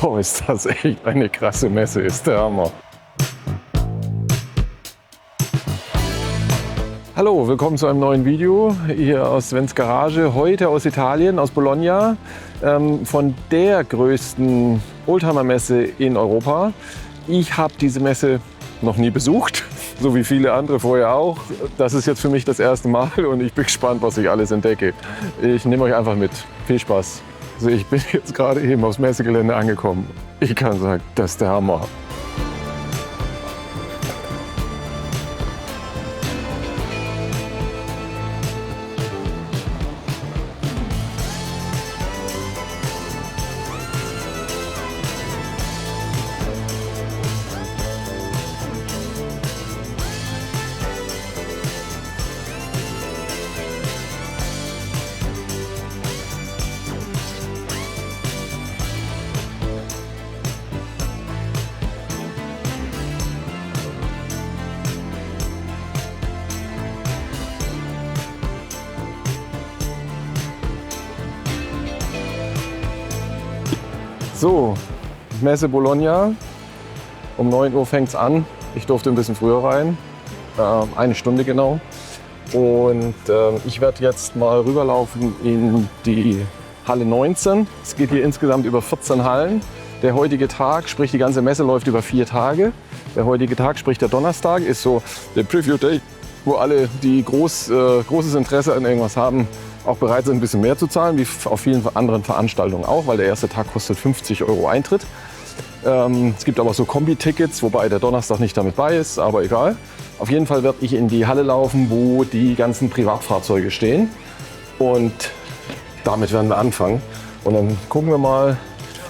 Boah, ist das echt eine krasse Messe, ist der Hammer. Hallo, willkommen zu einem neuen Video hier aus Svens Garage. Heute aus Italien, aus Bologna, von der größten Oldtimer-Messe in Europa. Ich habe diese Messe noch nie besucht, so wie viele andere vorher auch. Das ist jetzt für mich das erste Mal und ich bin gespannt, was ich alles entdecke. Ich nehme euch einfach mit. Viel Spaß. Also ich bin jetzt gerade eben aufs Messegelände angekommen. Ich kann sagen, das ist der Hammer. So, Messe Bologna. Um 9 Uhr fängt es an. Ich durfte ein bisschen früher rein, eine Stunde genau. Und ich werde jetzt mal rüberlaufen in die Halle 19. Es geht hier insgesamt über 14 Hallen. Der heutige Tag, sprich die ganze Messe läuft über 4 Tage. Der heutige Tag, sprich der Donnerstag, ist so der Preview Day, wo alle, die großes Interesse an irgendwas haben, auch bereit sind, ein bisschen mehr zu zahlen, wie auf vielen anderen Veranstaltungen auch, weil der erste Tag kostet 50 € Eintritt. Es gibt aber so Kombi-Tickets, wobei der Donnerstag nicht damit bei ist, aber egal. Auf jeden Fall werde ich in die Halle laufen, wo die ganzen Privatfahrzeuge stehen. Und damit werden wir anfangen. Und dann gucken wir mal,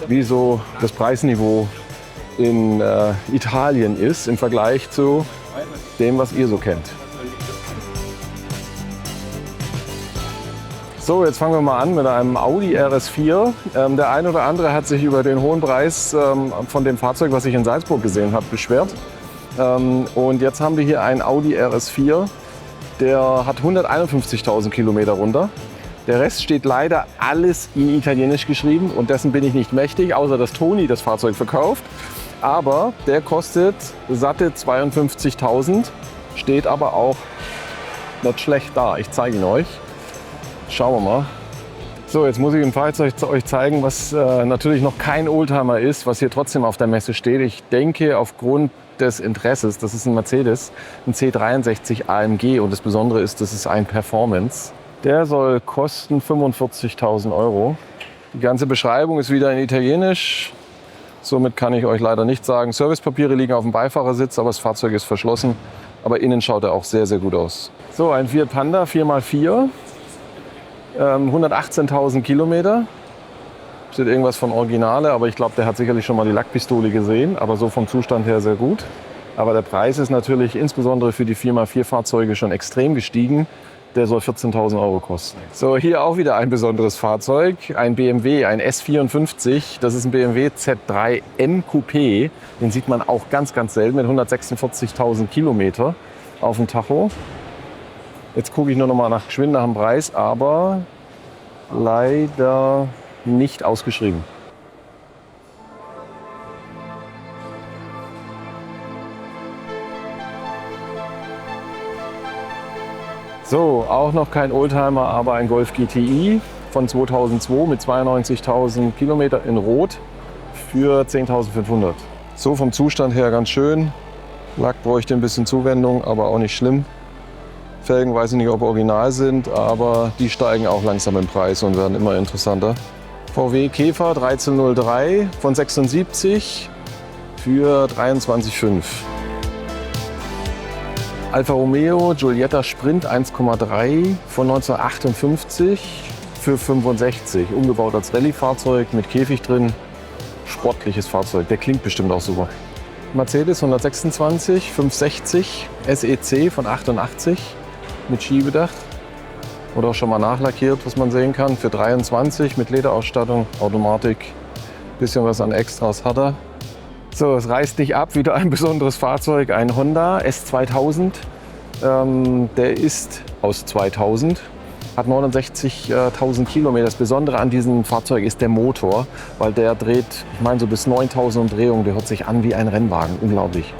wie so das Preisniveau in Italien ist im Vergleich zu dem, was ihr so kennt. So, jetzt fangen wir mal an mit einem Audi RS4. Der eine oder andere hat sich über den hohen Preis von dem Fahrzeug, was ich in Salzburg gesehen habe, beschwert. Und jetzt haben wir hier einen Audi RS4, der hat 151.000 Kilometer runter. Der Rest steht leider alles in Italienisch geschrieben und dessen bin ich nicht mächtig, außer dass Toni das Fahrzeug verkauft. Aber der kostet satte 52.000, steht aber auch nicht schlecht da. Ich zeige ihn euch. Schauen wir mal. So, jetzt muss ich im Fahrzeug euch zeigen, was natürlich noch kein Oldtimer ist, was hier trotzdem auf der Messe steht. Ich denke, aufgrund des Interesses, das ist ein Mercedes, ein C63 AMG und das Besondere ist, das ist ein Performance. Der soll kosten 45.000 €. Die ganze Beschreibung ist wieder in Italienisch. Somit kann ich euch leider nicht sagen. Servicepapiere liegen auf dem Beifahrersitz, aber das Fahrzeug ist verschlossen. Aber innen schaut er auch sehr, sehr gut aus. So, ein Fiat Panda 4x4. 118.000 Kilometer. Steht irgendwas von Originale, aber ich glaube, der hat sicherlich schon mal die Lackpistole gesehen. Aber so vom Zustand her sehr gut. Aber der Preis ist natürlich insbesondere für die 4x4 Fahrzeuge schon extrem gestiegen. Der soll 14.000 € kosten. So, hier auch wieder ein besonderes Fahrzeug. Ein BMW, ein S54. Das ist ein BMW Z3 M Coupé. Den sieht man auch ganz, ganz selten mit 146.000 Kilometer auf dem Tacho. Jetzt gucke ich nur noch mal nach dem Preis, aber leider nicht ausgeschrieben. So, auch noch kein Oldtimer, aber ein Golf GTI von 2002 mit 92.000 Kilometer in Rot für 10.500. So vom Zustand her ganz schön. Lack bräuchte ein bisschen Zuwendung, aber auch nicht schlimm. Felgen weiß ich nicht, ob original sind, aber die steigen auch langsam im Preis und werden immer interessanter. VW Käfer 1303 von 76 für 23,5. Alfa Romeo Giulietta Sprint 1,3 von 1958 für 65. Umgebaut als Rallye-Fahrzeug mit Käfig drin. Sportliches Fahrzeug, der klingt bestimmt auch super. Mercedes 126 560 SEC von 88 mit Schiebedach. Oder auch schon mal nachlackiert, was man sehen kann, für 23 mit Lederausstattung, Automatik. Bisschen was an Extras hat er. So, es reißt nicht ab, wieder ein besonderes Fahrzeug, ein Honda S2000. Der ist aus 2000 hat 69.000 Kilometer. Das Besondere an diesem Fahrzeug ist der Motor, weil der dreht, ich meine so bis 9.000 Umdrehungen. Der hört sich an wie ein Rennwagen, unglaublich.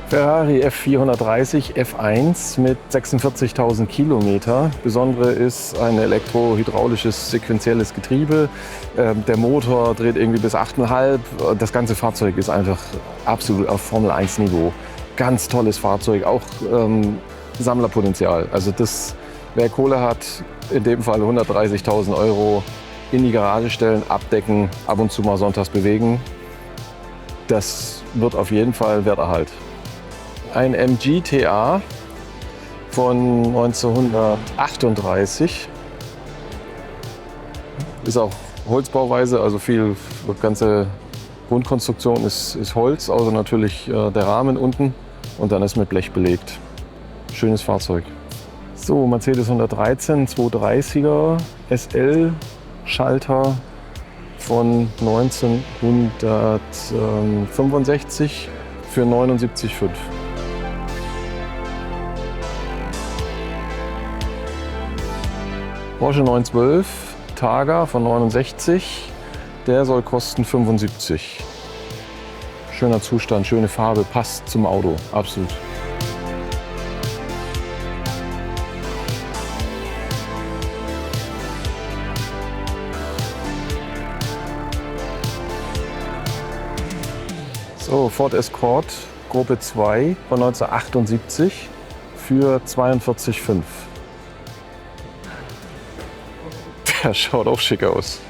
Ferrari F430 F1 mit 46.000 Kilometer. Besondere ist ein elektrohydraulisches sequentielles Getriebe. Der Motor dreht irgendwie bis 8,5. Das ganze Fahrzeug ist einfach absolut auf Formel 1 Niveau. Ganz tolles Fahrzeug, auch Sammlerpotenzial. Also das, wer Kohle hat, in dem Fall 130.000 Euro in die Garage stellen, abdecken, ab und zu mal sonntags bewegen. Das wird auf jeden Fall Werterhalt. Ein MG TA von 1938. Ist auch Holzbauweise, also viel, die ganze Grundkonstruktion ist Holz, außer natürlich der Rahmen unten und dann ist mit Blech belegt. Schönes Fahrzeug. So, Mercedes 113 230er SL Schalter von 1965 für 79,5. Porsche 912 Targa von 69, der soll kosten 75. Schöner Zustand, schöne Farbe, passt zum Auto, absolut. So, Ford Escort Gruppe 2 von 1978 für 42,5. Der schaut auch schick aus.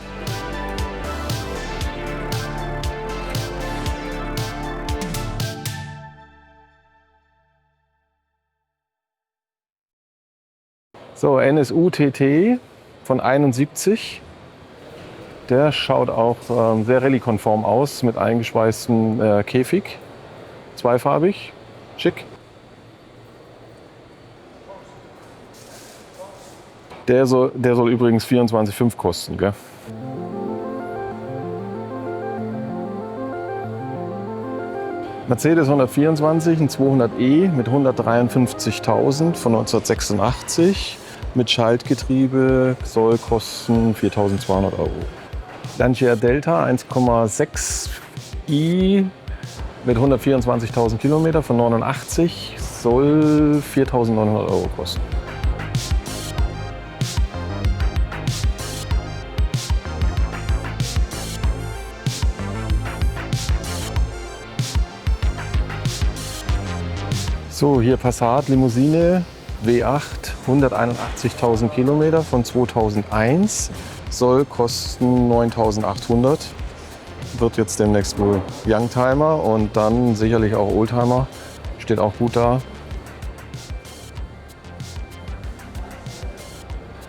So, NSU TT von 71. Der schaut auch sehr rallye-konform aus mit eingeschweißtem Käfig. Zweifarbig, schick. Der soll übrigens 24,5 kosten, gell? Mercedes 124, ein 200e mit 153.000 von 1986 mit Schaltgetriebe, soll kosten 4.200 Euro. Lancia Delta 1,6i mit 124.000 Kilometer von 89 soll 4.900 Euro kosten. So, hier Passat Limousine W8, 181.000 Kilometer von 2001, soll kosten 9.800. Wird jetzt demnächst wohl Youngtimer und dann sicherlich auch Oldtimer. Steht auch gut da.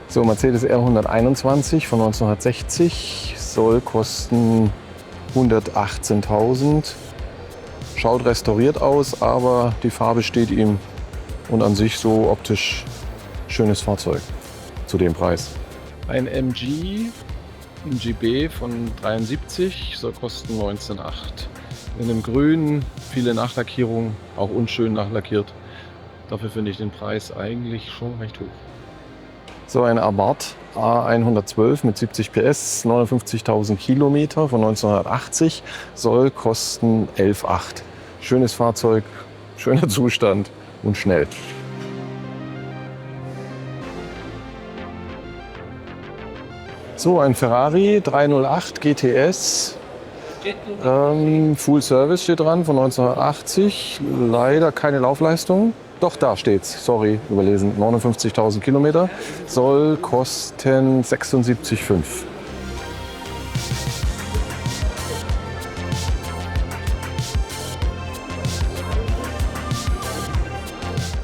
So, Mercedes R121 von 1960 soll kosten 118.000. Schaut restauriert aus, aber die Farbe steht ihm und an sich so optisch schönes Fahrzeug zu dem Preis. Ein MG, ein GB von 73, soll kosten 19,8. In dem Grün, viele Nachlackierungen, auch unschön nachlackiert. Dafür finde ich den Preis eigentlich schon recht hoch. So ein Abarth A112 mit 70 PS, 59.000 Kilometer von 1980, soll kosten 11,8. Schönes Fahrzeug, schöner Zustand und schnell. So, ein Ferrari 308 GTS, Full Service steht dran von 1980, leider keine Laufleistung. Doch, da steht's, sorry, überlesen, 59.000 Kilometer, soll kosten 76,5.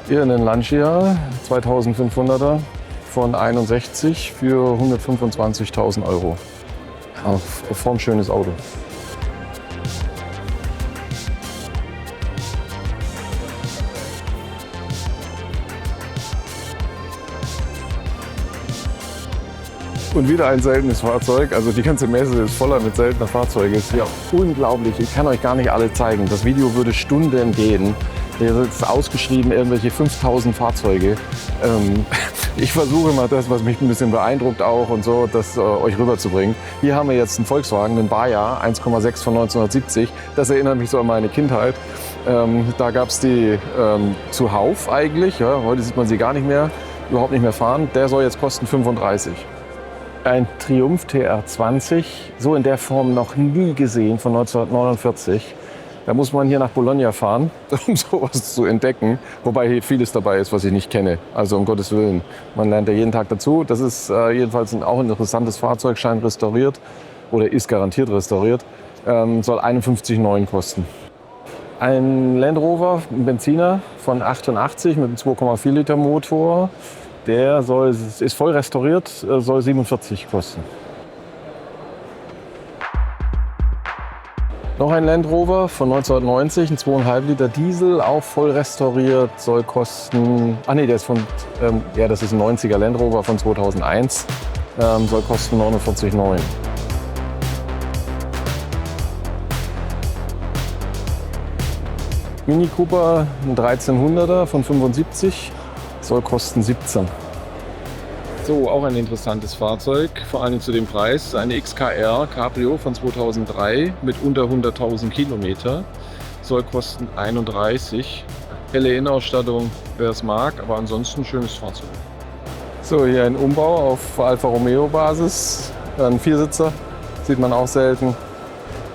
Hier einen Lancia 2500er von 61 für 125.000 Euro. Formschönes Auto. Und wieder ein seltenes Fahrzeug. Also die ganze Messe ist voller mit seltenen Fahrzeugen. Ist ja unglaublich. Ich kann euch gar nicht alle zeigen. Das Video würde Stunden gehen. Hier ist ausgeschrieben irgendwelche 5000 Fahrzeuge. Ich versuche mal das, was mich ein bisschen beeindruckt auch und so, das euch rüberzubringen. Hier haben wir jetzt einen Volkswagen, einen Baja 1,6 von 1970. Das erinnert mich so an meine Kindheit. Da gab es die zuhauf eigentlich. Ja, heute sieht man sie gar nicht mehr, überhaupt nicht mehr fahren. Der soll jetzt kosten 35. Ein Triumph TR20, so in der Form noch nie gesehen, von 1949. Da muss man hier nach Bologna fahren, um sowas zu entdecken. Wobei hier vieles dabei ist, was ich nicht kenne. Also um Gottes Willen, man lernt ja jeden Tag dazu. Das ist jedenfalls auch ein interessantes Fahrzeug, scheint restauriert oder ist garantiert restauriert. Soll 51,9 kosten. Ein Land Rover, ein Benziner von 88 mit einem 2,4 Liter Motor. Der ist voll restauriert, soll 47 kosten. Noch ein Land Rover von 1990, ein 2,5 Liter Diesel, auch voll restauriert, soll kosten, das ist ein 90er Land Rover von 2001, soll kosten 49,9. Mini Cooper, ein 1300er von 75, soll kosten 17. So, auch ein interessantes Fahrzeug, vor allem zu dem Preis. Eine XKR Cabrio von 2003 mit unter 100.000 Kilometer. Soll kosten 31. Helle Innenausstattung, wer es mag, aber ansonsten ein schönes Fahrzeug. So, hier ein Umbau auf Alfa Romeo Basis. Ein Viersitzer, sieht man auch selten.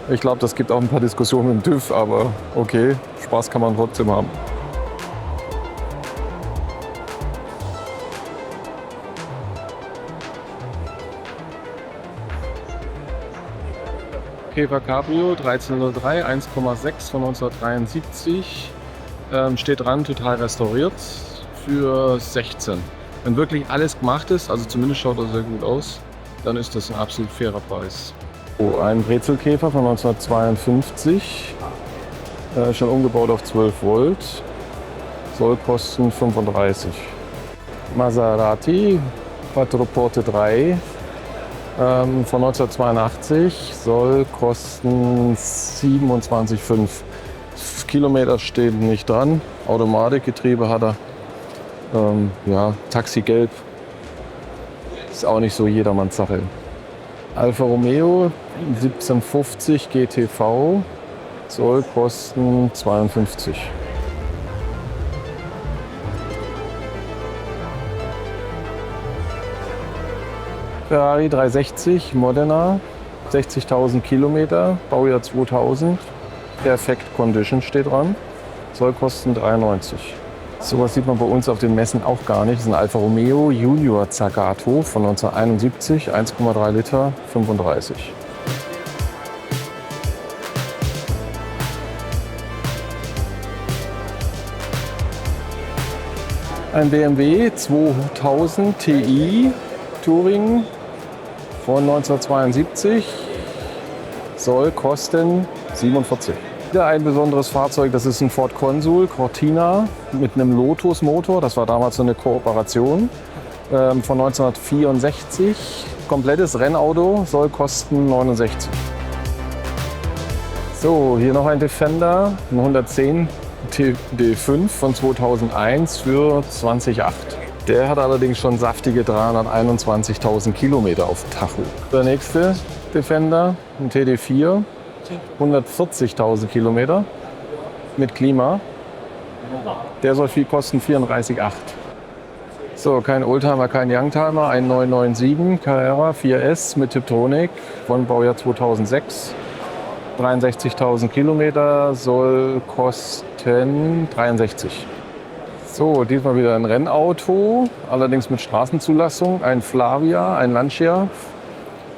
Ich glaube, das gibt auch ein paar Diskussionen mit dem TÜV, aber okay, Spaß kann man trotzdem haben. Käfer Cabrio 1303, 1,6 von 1973. Steht dran, total restauriert für 16. Wenn wirklich alles gemacht ist, also zumindest schaut er sehr gut aus, dann ist das ein absolut fairer Preis. Oh, ein Brezelkäfer von 1952, schon umgebaut auf 12 Volt, soll kosten 35. Maserati Quattroporte 3 von 1982, soll kosten 27,5. Kilometer steht nicht dran, Automatikgetriebe hat er. Taxi gelb, ist auch nicht so jedermanns Sache. Alfa Romeo 1750 GTV soll kosten 52. Ferrari 360 Modena, 60.000 Kilometer, Baujahr 2000. Perfect Condition steht dran, soll kosten 93. Sowas sieht man bei uns auf den Messen auch gar nicht. Das ist ein Alfa Romeo Junior Zagato von 1971, 1,3 Liter, 35. Ein BMW 2000 Ti Touring von 1972, soll kosten 47. Wieder ein besonderes Fahrzeug, das ist ein Ford Consul Cortina mit einem Lotus-Motor. Das war damals so eine Kooperation von 1964. Komplettes Rennauto, soll kosten 69. So, hier noch ein Defender, ein 110 TD5 von 2001 für 20,8. Der hat allerdings schon saftige 321.000 Kilometer auf dem Tacho. Der nächste Defender, ein TD4, 140.000 Kilometer mit Klima. Der soll viel kosten, 34,8. So, kein Oldtimer, kein Youngtimer, ein 997 Carrera 4S mit Tiptronic von Baujahr 2006. 63.000 Kilometer, soll kosten 63. So, diesmal wieder ein Rennauto, allerdings mit Straßenzulassung. Ein Flavia, ein Lancia,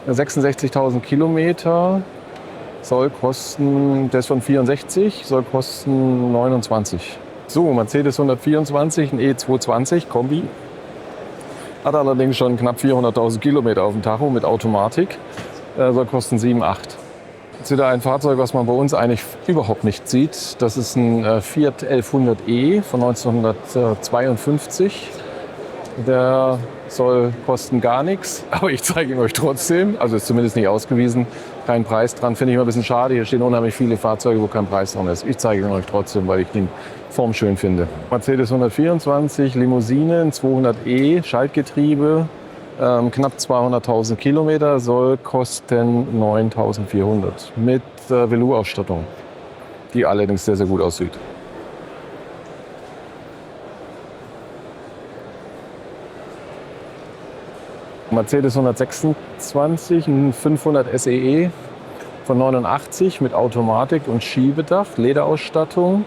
66.000 Kilometer, soll kosten, der ist von 64, soll kosten 29. So, Mercedes 124, ein E220 Kombi. Hat allerdings schon knapp 400.000 Kilometer auf dem Tacho mit Automatik, soll kosten 7,8. Jetzt wieder ein Fahrzeug, was man bei uns eigentlich überhaupt nicht sieht. Das ist ein Fiat 1100e von 1952. Der soll kosten gar nichts, aber ich zeige ihn euch trotzdem. Also ist zumindest nicht ausgewiesen, kein Preis dran. Finde ich immer ein bisschen schade. Hier stehen unheimlich viele Fahrzeuge, wo kein Preis dran ist. Ich zeige ihn euch trotzdem, weil ich ihn formschön finde. Mercedes 124, Limousinen 200e, Schaltgetriebe, knapp 200.000 Kilometer, soll kosten 9.400 mit Velour-Ausstattung, die allerdings sehr, sehr gut aussieht. Mercedes 126, ein 500 SEE von 89 mit Automatik und Schiebedach, Lederausstattung.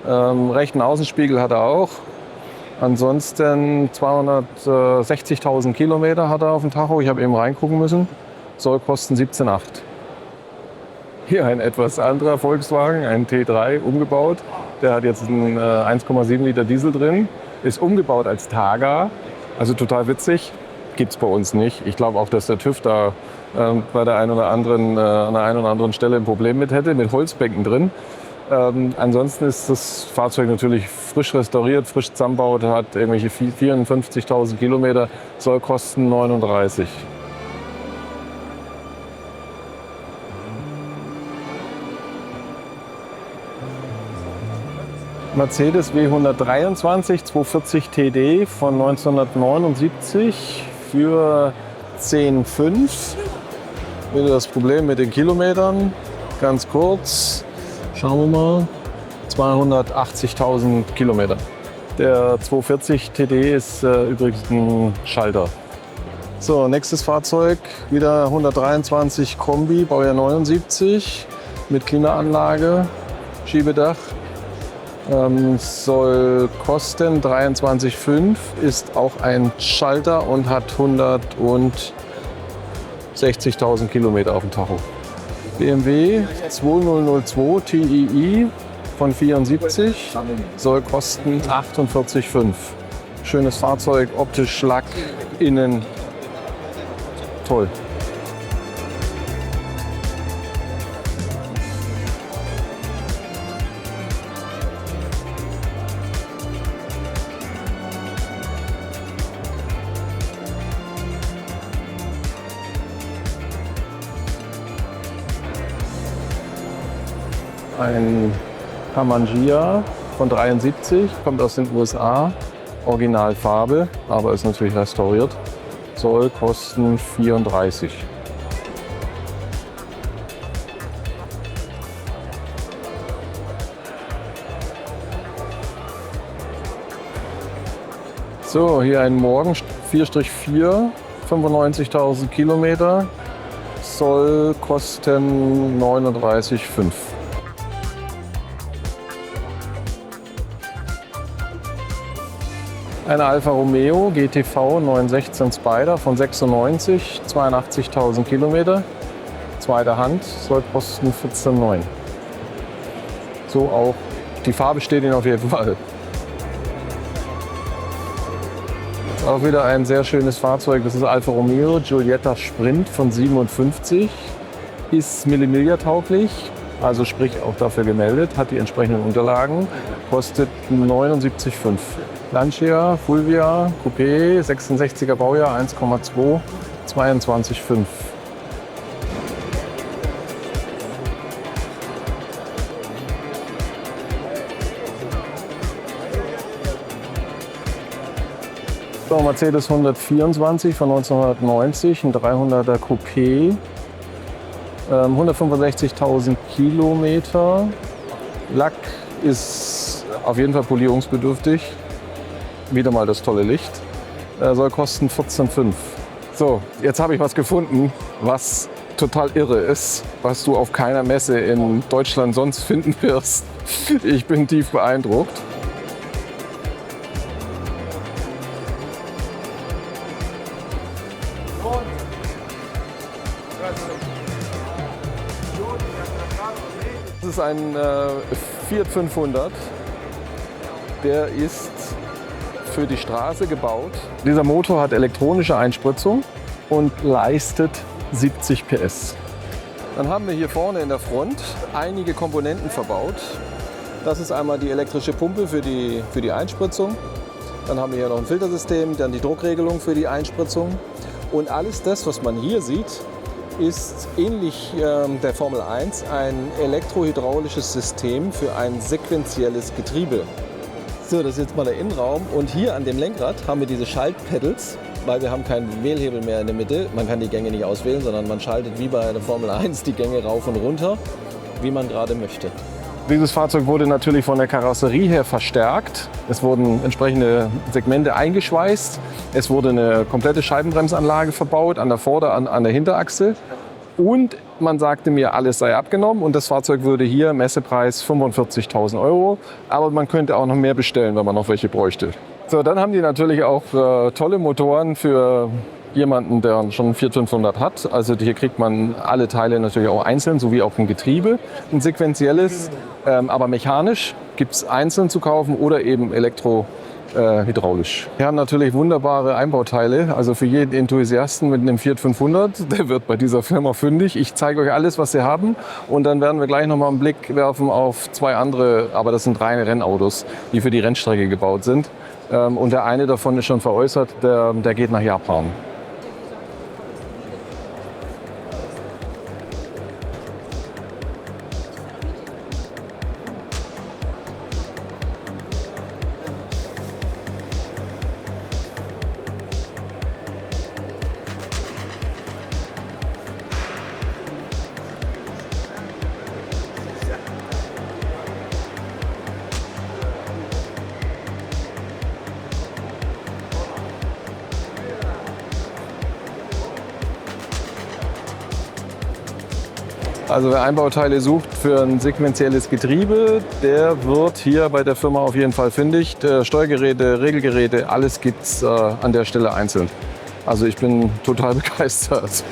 Rechten Außenspiegel hat er auch. Ansonsten 260.000 Kilometer hat er auf dem Tacho. Ich habe eben reingucken müssen. Soll kosten 17,8. Hier ein etwas anderer Volkswagen, ein T3, umgebaut. Der hat jetzt einen 1,7 Liter Diesel drin. Ist umgebaut als Targa. Also total witzig. Gibt es bei uns nicht. Ich glaube auch, dass der TÜV da bei der einen oder anderen, an der einen oder anderen Stelle ein Problem mit hätte, mit Holzbänken drin. Ansonsten ist das Fahrzeug natürlich frisch restauriert, frisch zusammengebaut, hat irgendwelche 54.000 Kilometer, soll kosten 39. Mercedes W123 240 TD von 1979 für 10,5. Wieder das Problem mit den Kilometern. Ganz kurz, schauen wir mal, 280.000 Kilometer. Der 240 TD ist übrigens ein Schalter. So, nächstes Fahrzeug, wieder 123 Kombi, Baujahr 79 mit Klimaanlage, Schiebedach. Soll kosten 23,5, ist auch ein Schalter und hat 160.000 Kilometer auf dem Tacho. BMW 2002 Tii von 74, soll kosten 48,5. Schönes Fahrzeug, optisch Lack, innen toll. Ein Kamangia von 73, kommt aus den USA, Originalfarbe, aber ist natürlich restauriert, soll kosten 34. So, hier ein Morgen 4/4, 95.000 Kilometer, soll kosten 39,5. Eine Alfa Romeo GTV 916 Spider von 96, 82.000 Kilometer, zweite Hand, soll kosten 14,9. So auch, die Farbe steht Ihnen auf jeden Fall. Jetzt auch wieder ein sehr schönes Fahrzeug, das ist Alfa Romeo Giulietta Sprint von 57, ist Millimiglia tauglich, also sprich auch dafür gemeldet, hat die entsprechenden Unterlagen, kostet 79,5. Lancia, Fulvia, Coupé, 66er Baujahr, 1,2, 22,5. So, Mercedes 124 von 1990, ein 300er Coupé, 165.000 Kilometer. Lack ist auf jeden Fall polierungsbedürftig. Wieder mal das tolle Licht. Soll kosten 14,5. So, jetzt habe ich was gefunden, was total irre ist, was du auf keiner Messe in Deutschland sonst finden wirst. Ich bin tief beeindruckt. Das ist ein Fiat 500. Der ist für die Straße gebaut. Dieser Motor hat elektronische Einspritzung und leistet 70 PS. Dann haben wir hier vorne in der Front einige Komponenten verbaut. Das ist einmal die elektrische Pumpe für die Einspritzung. Dann haben wir hier noch ein Filtersystem, dann die Druckregelung für die Einspritzung. Und alles das, was man hier sieht, ist ähnlich der Formel 1 ein elektrohydraulisches System für ein sequentielles Getriebe. So, das ist jetzt mal der Innenraum. Und hier an dem Lenkrad haben wir diese Schaltpedals, weil wir haben keinen Wählhebel mehr in der Mitte. Man kann die Gänge nicht auswählen, sondern man schaltet wie bei der Formel 1 die Gänge rauf und runter, wie man gerade möchte. Dieses Fahrzeug wurde natürlich von der Karosserie her verstärkt. Es wurden entsprechende Segmente eingeschweißt. Es wurde eine komplette Scheibenbremsanlage verbaut an der an der Hinterachse. Und man sagte mir, alles sei abgenommen und das Fahrzeug würde hier Messepreis 45.000 €. Aber man könnte auch noch mehr bestellen, wenn man noch welche bräuchte. So, dann haben die natürlich auch tolle Motoren für jemanden, der schon einen Fiat 500 hat. Also hier kriegt man alle Teile natürlich auch einzeln, sowie auch ein Getriebe, ein sequentielles, aber mechanisch gibt es einzeln zu kaufen oder eben hydraulisch. Wir haben natürlich wunderbare Einbauteile, also für jeden Enthusiasten mit einem Fiat 500, der wird bei dieser Firma fündig. Ich zeige euch alles, was sie haben und dann werden wir gleich noch mal einen Blick werfen auf zwei andere, aber das sind reine Rennautos, die für die Rennstrecke gebaut sind. Und der eine davon ist schon veräußert, der geht nach Japan. Also wer Einbauteile sucht für ein sequentielles Getriebe, der wird hier bei der Firma auf jeden Fall fündig. Steuergeräte, Regelgeräte, alles gibt's an der Stelle einzeln. Also ich bin total begeistert.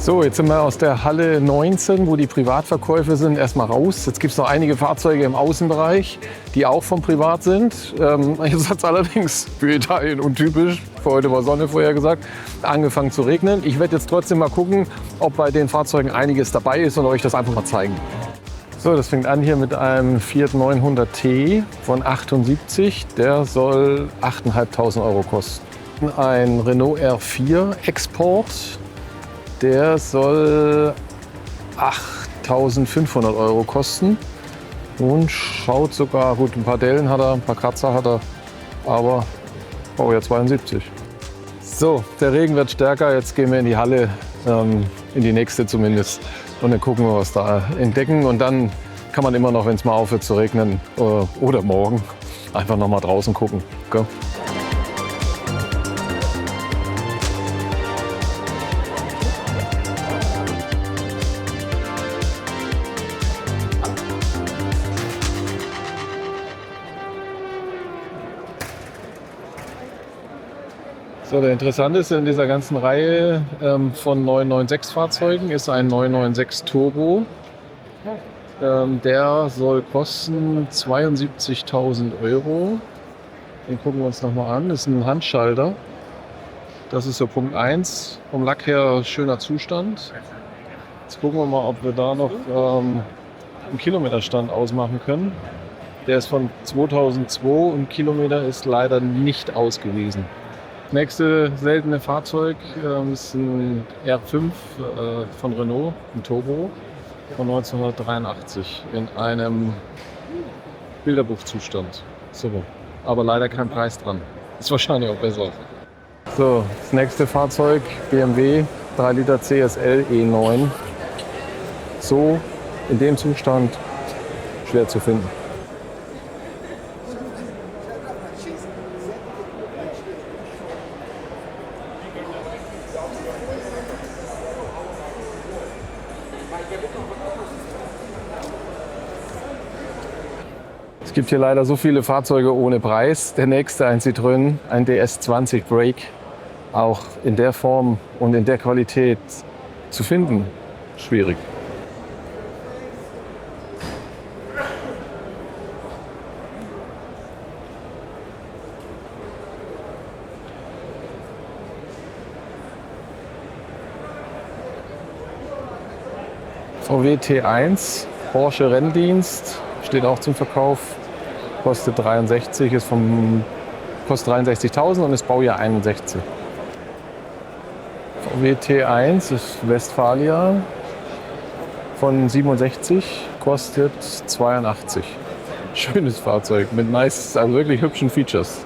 So, jetzt sind wir aus der Halle 19, wo die Privatverkäufe sind, erstmal raus. Jetzt gibt es noch einige Fahrzeuge im Außenbereich, die auch von Privat sind. Jetzt hat es allerdings für Italien untypisch, für heute war Sonne vorher gesagt, angefangen zu regnen. Ich werde jetzt trotzdem mal gucken, ob bei den Fahrzeugen einiges dabei ist und euch das einfach mal zeigen. So, das fängt an hier mit einem Fiat 900T von 78. Der soll 8.500 € kosten. Ein Renault R4 Export. Der soll 8.500 € kosten und schaut sogar, gut, ein paar Dellen hat er, ein paar Kratzer hat er, aber Baujahr 72. So, der Regen wird stärker, jetzt gehen wir in die Halle, in die nächste zumindest, und dann gucken wir, was da entdecken und dann kann man immer noch, wenn es mal aufhört zu regnen oder morgen, einfach noch mal draußen gucken. Gell? So, der interessanteste in dieser ganzen Reihe von 996-Fahrzeugen ist ein 996 Turbo. Der soll kosten 72.000 €. Den gucken wir uns nochmal an. Das ist ein Handschalter. Das ist so Punkt 1. Vom Lack her schöner Zustand. Jetzt gucken wir mal, ob wir da noch einen Kilometerstand ausmachen können. Der ist von 2002 und Kilometer ist leider nicht ausgewiesen. Das nächste seltene Fahrzeug ist ein R5 von Renault, ein Turbo von 1983 in einem Bilderbuchzustand. So, aber leider kein Preis dran. Ist wahrscheinlich auch besser. So, das nächste Fahrzeug BMW 3 Liter CSL E9. So in dem Zustand schwer zu finden. Es gibt hier leider so viele Fahrzeuge ohne Preis. Der nächste ein Citroën, ein DS20 Break auch in der Form und in der Qualität zu finden, schwierig. VW T1, Porsche Renndienst, steht auch zum Verkauf, kostet 63, kostet 63.000 und ist Baujahr 61. VW T1 ist Westfalia von 67, kostet 82. Schönes Fahrzeug mit nice, also wirklich hübschen Features.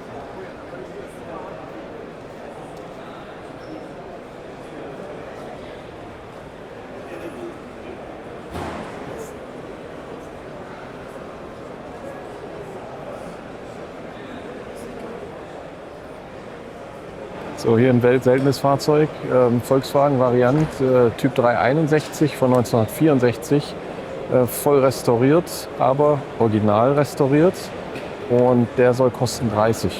So, hier ein weltseltenes Fahrzeug, Volkswagen Variant, Typ 361 von 1964, voll restauriert, aber original restauriert und der soll kosten 30.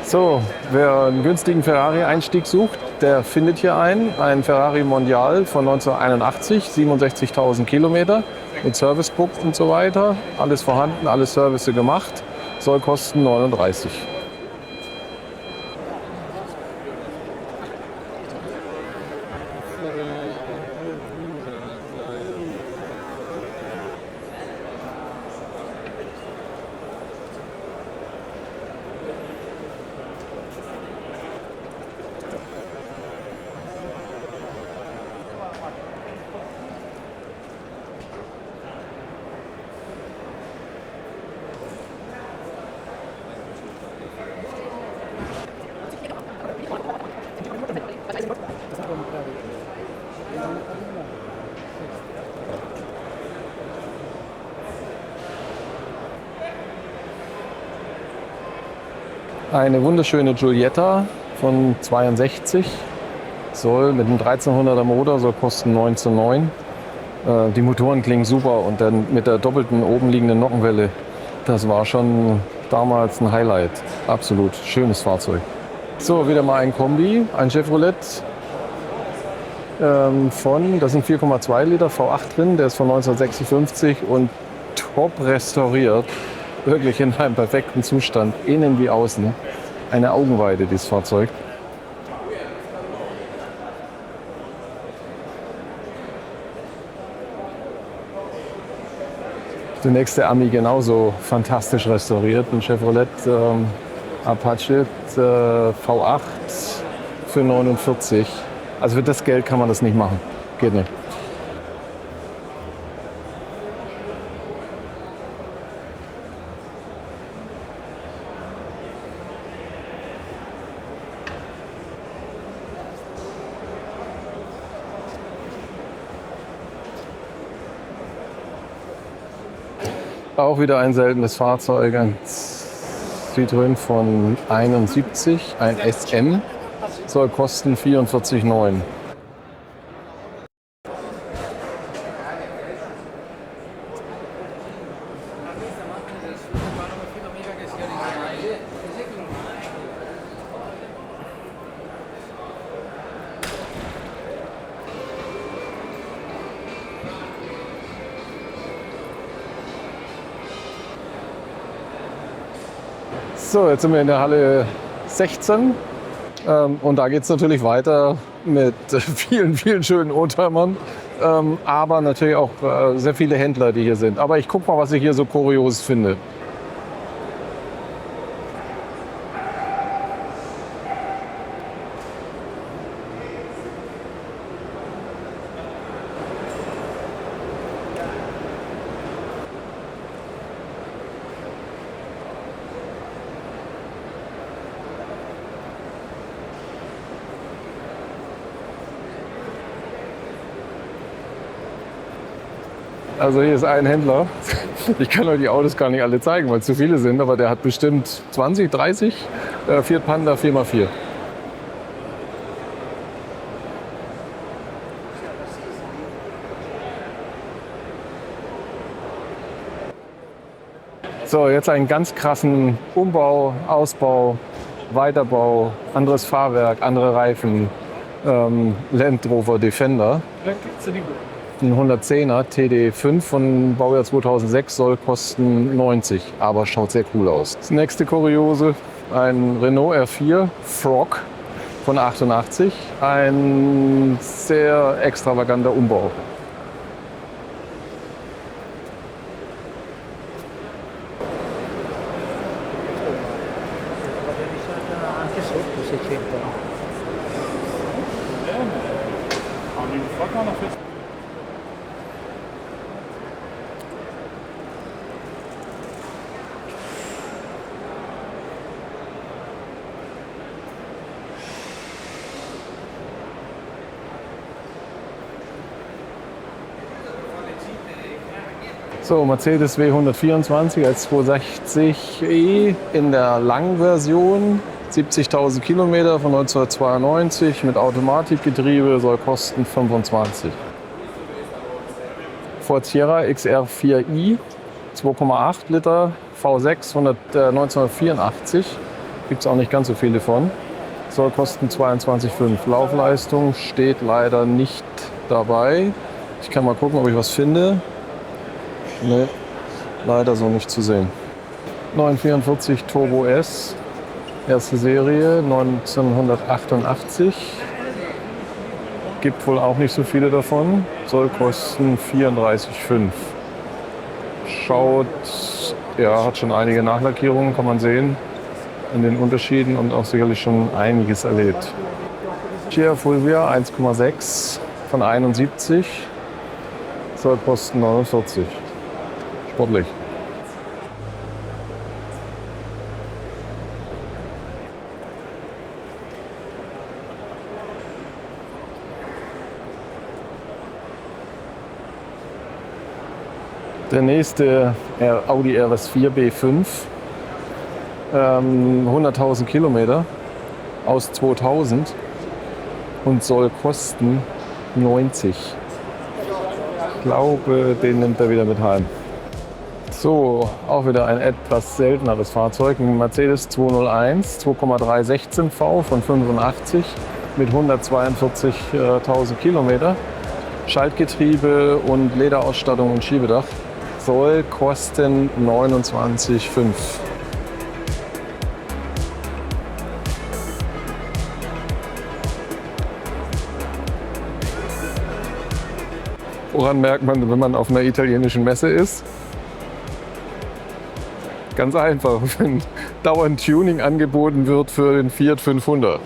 So, wer einen günstigen Ferrari-Einstieg sucht, der findet hier einen Ferrari Mondial von 1981, 67.000 Kilometer. Mit Servicebook und so weiter. Alles vorhanden, alle Service gemacht. Soll kosten 39. Eine wunderschöne Giulietta von 62 soll mit einem 1300er Motor soll kosten 19,9. Die Motoren klingen super und dann mit der doppelten oben liegenden Nockenwelle, das war schon damals ein Highlight. Absolut schönes Fahrzeug. So, wieder mal ein Kombi, ein Chevrolet da sind 4,2 Liter V8 drin, der ist von 1956 und top restauriert. Wirklich in einem perfekten Zustand, innen wie außen. Eine Augenweide, dieses Fahrzeug. Der nächste Ami genauso fantastisch restauriert, ein Chevrolet Apache V8 für 49. Also für das Geld kann man das nicht machen. Geht nicht. Auch wieder ein seltenes Fahrzeug, ein Citroën von 71, ein SM, soll kosten 44,9. So, jetzt sind wir in der Halle 16 und da geht es natürlich weiter mit vielen, vielen schönen Oldtimern, aber natürlich auch sehr viele Händler, die hier sind. Aber ich gucke mal, was ich hier so kurios finde. Also hier ist ein Händler. Ich kann euch die Autos gar nicht alle zeigen, weil es zu viele sind, aber der hat bestimmt 20, 30 Fiat Panda 4x4. So, jetzt einen ganz krassen Umbau, Ausbau, Weiterbau, anderes Fahrwerk, andere Reifen. Land Rover Defender. Ein 110er TD5 von Baujahr 2006 soll kosten 90, aber schaut sehr cool aus. Das nächste Kuriose, ein Renault R4 Frog von 88. Ein sehr extravaganter Umbau. So, Mercedes W124 als 260e in der Langversion. 70.000 Kilometer von 1992 mit Automatikgetriebe, soll kosten 25. Ford Sierra XR4i, 2,8 Liter, V6, 1984. Gibt es auch nicht ganz so viele von. Soll kosten 22,5. Laufleistung steht leider nicht dabei. Ich kann mal gucken, ob ich was finde. Ne, leider so nicht zu sehen. 944 Turbo S, erste Serie, 1988. Gibt wohl auch nicht so viele davon. Soll kosten 34,5. Schaut, ja, hat schon einige Nachlackierungen, kann man sehen, in den Unterschieden und auch sicherlich schon einiges erlebt. Kia Fulvia 1,6 von 71. Soll kosten 49. Sportlich. Der nächste Audi RS4 B5, 100.000 Kilometer aus 2000 und soll kosten 90. Ich glaube, den nimmt er wieder mit heim. So, auch wieder ein etwas selteneres Fahrzeug, ein Mercedes 201, 2,316 V von 85 mit 142.000 Kilometer. Schaltgetriebe und Lederausstattung und Schiebedach. Soll kosten 29,5. Woran merkt man, wenn man auf einer italienischen Messe ist? Ganz einfach, wenn dauernd Tuning angeboten wird für den Fiat 500.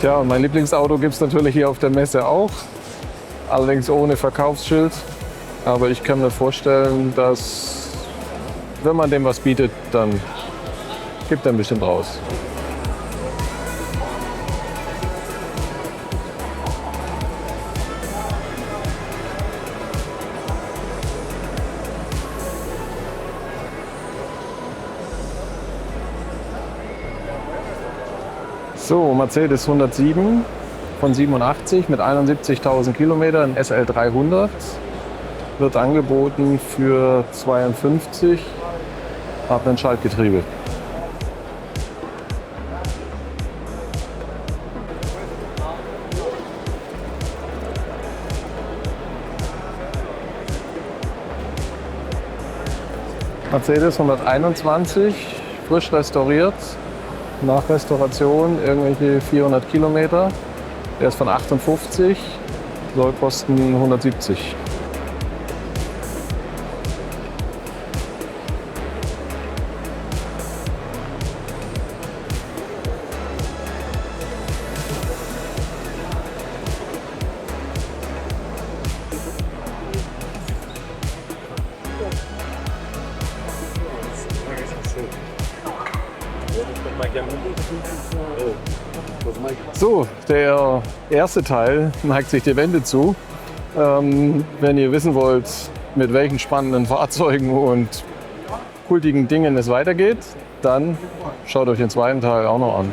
Tja, und mein Lieblingsauto gibt es natürlich hier auf der Messe auch, allerdings ohne Verkaufsschild. Aber ich kann mir vorstellen, dass, wenn man dem was bietet, dann gibt er bestimmt raus. So, Mercedes 107 von 87 mit 71.000 Kilometern, SL 300. Wird angeboten für 52, hat ein Schaltgetriebe. Mercedes 121, frisch restauriert. Nach Restauration irgendwelche 400 Kilometer. Der ist von 58, soll kosten 170. So, der erste Teil neigt sich der Wende zu. Wenn ihr wissen wollt, mit welchen spannenden Fahrzeugen und kultigen Dingen es weitergeht, dann schaut euch den zweiten Teil auch noch an.